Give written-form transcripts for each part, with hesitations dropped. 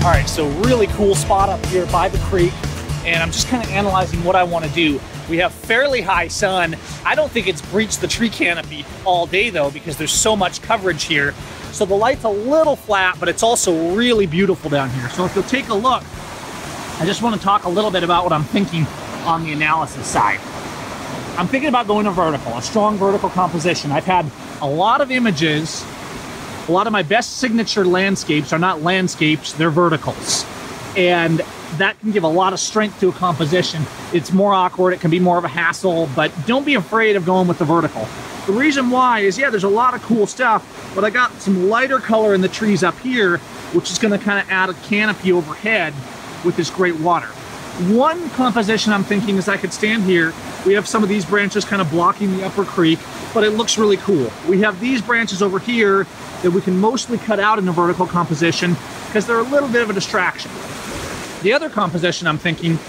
All right, so really cool spot up here by the creek, and I'm just kind of analyzing what I want to do. We have fairly high sun. I don't think it's breached the tree canopy all day though, because there's so much coverage here. So the light's a little flat, but it's also really beautiful down here. So if you'll take a look, I just want to talk a little bit about what I'm thinking on the analysis side. I'm thinking about going to vertical, a strong vertical composition. I've had a lot of images. A lot of my best signature landscapes are not landscapes, they're verticals. And that can give a lot of strength to a composition. It's more awkward, it can be more of a hassle, but don't be afraid of going with the vertical. The reason why is, yeah, there's a lot of cool stuff, but I got some lighter color in the trees up here, which is gonna kind of add a canopy overhead with this great water. One composition I'm thinking is I could stand here. We have some of these branches kind of blocking the upper creek, but it looks really cool. We have these branches over here that we can mostly cut out in a vertical composition because they're a little bit of a distraction. The other composition I'm thinking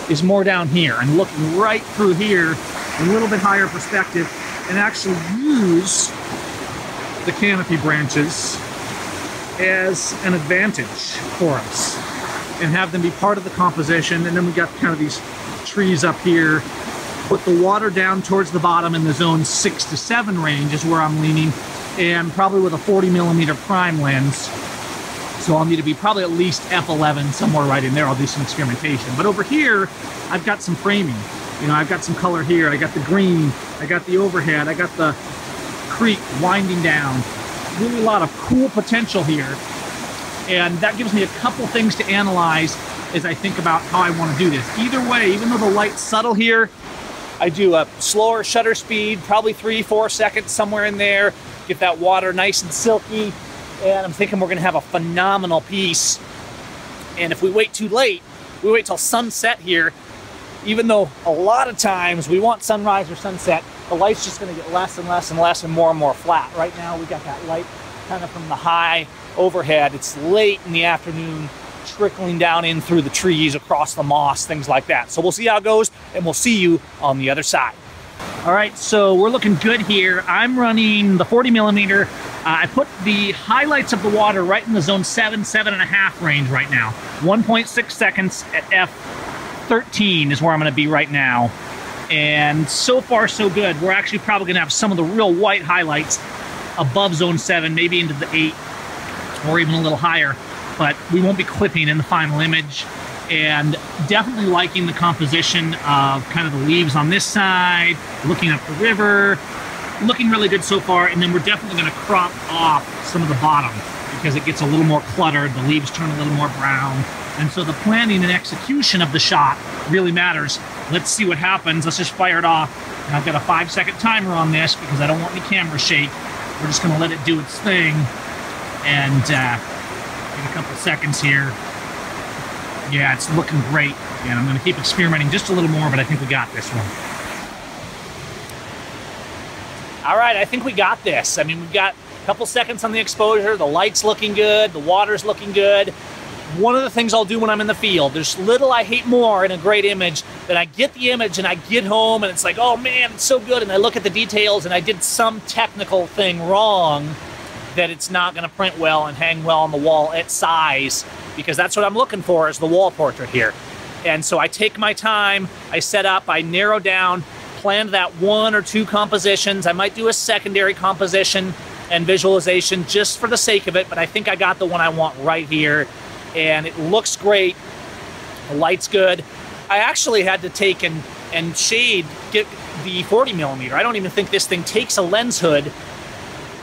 is more down here and looking right through here, a little bit higher perspective, and actually use the canopy branches as an advantage for us and have them be part of the composition. And then we got kind of these trees up here. Put the water down towards the bottom in the zone 6 to 7 range is where I'm leaning, and probably with a 40mm prime lens. So I'll need to be probably at least f11, somewhere right in there. I'll do some experimentation. But over here, I've got some framing. You know, I've got some color here. I got the green, I got the overhead, I got the creek winding down. Really a lot of cool potential here. And that gives me a couple things to analyze as I think about how I want to do this. Either way, even though the light's subtle here, I do a slower shutter speed, probably 3-4 seconds, somewhere in there. Get that water nice and silky. And I'm thinking we're gonna have a phenomenal piece. And if we wait too late, we wait till sunset here, even though a lot of times we want sunrise or sunset, the light's just gonna get less and less and less and more flat. Right now we got that light kind of from the high overhead. It's late in the afternoon, trickling down in through the trees, across the moss, things like that. So we'll see how it goes, and we'll see you on the other side. All right, so we're looking good here. I'm running the 40mm. I put the highlights of the water right in the zone 7.5 range right now. 1.6 seconds at f13 is where I'm gonna be right now. And so far, so good. We're actually probably gonna have some of the real white highlights above zone 7, maybe into the 8, or even a little higher. But we won't be clipping in the final image. And definitely liking the composition of kind of the leaves on this side, looking up the river, looking really good so far. And then we're definitely going to crop off some of the bottom because it gets a little more cluttered, the leaves turn a little more brown. And so the planning and execution of the shot really matters. Let's see what happens. Let's just fire it off. And I've got a 5-second timer on this because I don't want any camera shake. We're just going to let it do its thing. And give a couple seconds here. Yeah, it's looking great, and I'm going to keep experimenting just a little more, but I think we got this one. All right, I think we got this. I mean, we've got a couple seconds on the exposure, the light's looking good, the water's looking good. One of the things I'll do when I'm in the field, there's little I hate more in a great image than I get the image and I get home and it's like, oh man, it's so good, and I look at the details and I did some technical thing wrong that it's not going to print well and hang well on the wall at size, because that's what I'm looking for is the wall portrait here. And so I take my time, I set up, I narrow down, plan that 1 or 2 compositions. I might do a secondary composition and visualization just for the sake of it, but I think I got the one I want right here. And it looks great, the light's good. I actually had to take and shade, get the 40mm. I don't even think this thing takes a lens hood,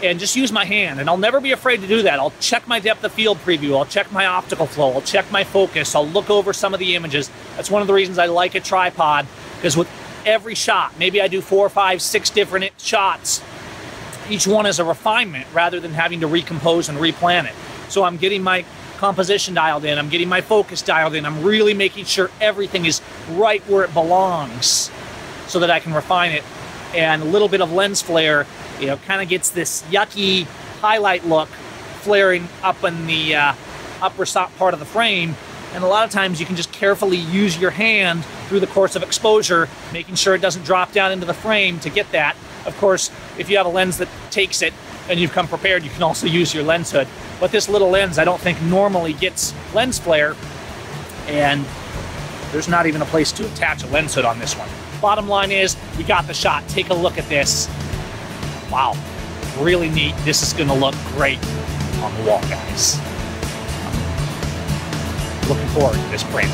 and just use my hand. And I'll never be afraid to do that. I'll check my depth of field preview. I'll check my optical flow. I'll check my focus. I'll look over some of the images. That's one of the reasons I like a tripod, because with every shot, maybe I do 4, 5, 6 different shots. Each one is a refinement rather than having to recompose and replan it. So I'm getting my composition dialed in. I'm getting my focus dialed in. I'm really making sure everything is right where it belongs so that I can refine it. And a little bit of lens flare, you know, kind of gets this yucky highlight look flaring up in the upper part of the frame. And a lot of times you can just carefully use your hand through the course of exposure, making sure it doesn't drop down into the frame to get that. Of course, if you have a lens that takes it and you've come prepared, you can also use your lens hood. but this little lens I don't think normally gets lens flare, and there's not even a place to attach a lens hood on this one. Bottom line is, we got the shot. Take a look at this. Wow, really neat. This is gonna look great on the wall, guys. Looking forward to this print.